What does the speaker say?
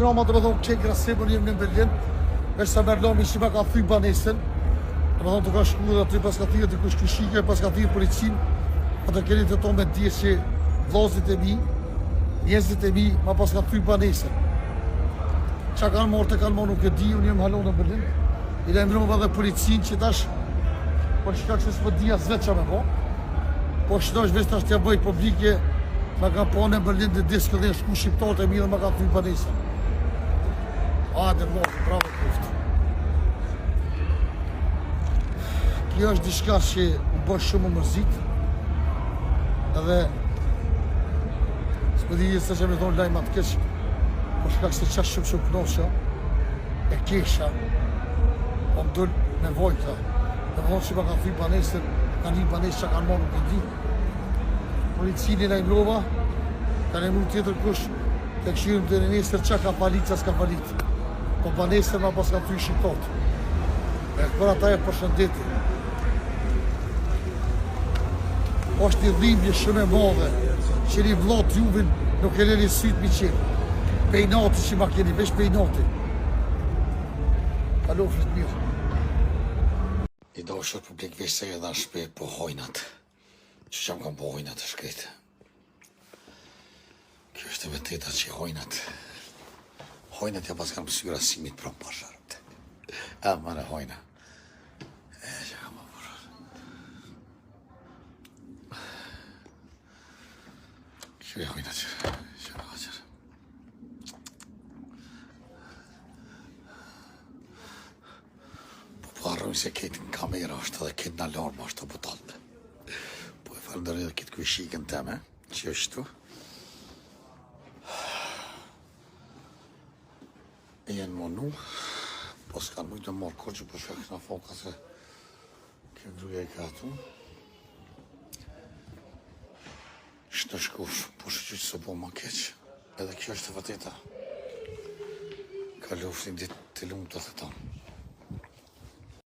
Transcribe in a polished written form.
mbroma do të thonë çe grasim në Berlin. Veç sa Berlomi që ka thy banesën. Do të thonë të ka shkuar aty pas ka thirrë të kush kishike, pas ka thirrë policin. Ato keni të tonë me dje që vllazit e mi, njerëzit e mi ma pas ka thy banesën. Qa kanë morë të kanë morë nuk e di, unë jem halon në Berlin. I lajmërova dhe policin që tash, por shkak se s'po di as vetë qa me po. Po shtosh veç tash t'ja bëj publike, ma ka po në Berlin dhe diskë dhe shku shqiptarët e mi dhe ma ka thy banesën. Hajde mos, bravo kuft. Kjo është diçka që më bësh shumë më mërzit. Edhe s'po di se që me thonë lajma të keq, po shkak se qash shumë kënosha, e kesha, po më dull me vojta. Dhe më thonë që ma ka thy banesën, ka një banesë që kanë marrë nuk e di. Policini na imbrova, ka në mund tjetër kush, të këshirëm të nesër qa ka palit, qa s'ka palit. Po banesën ma pas ka thy shqiptot. E për ata e përshëndeti. Është një dhimbje shumë e madhe, që një vllot juvin nuk e leni sytë mi qenë. Pejnati që ma keni, veç pejnati. Kalofrit mirë. I dashur publik veç se edhe shpe po hojnat. Që që më kam po hojnat të shkretë. Kjo është e vërteta që hojnat. Hojnat ja pas kam pësyra simit prom pasharët. E mërë hojna. E që kam më burë. Kjo e hojnat që ka qërë. Po arrojnë se ketë në kamera është edhe ketë në alarma është të butalë. Po e falëndërë edhe ketë këshikën teme, që është tu. E jenë monu, po s'kanë mujtë në marrë koqë, po shka këna foka se kjo gruja i ka atu. Shtë në shkush, po shqyqë së po ma keqë, edhe kjo është të vëteta. Ka luftin ditë të lumë të thëtonë.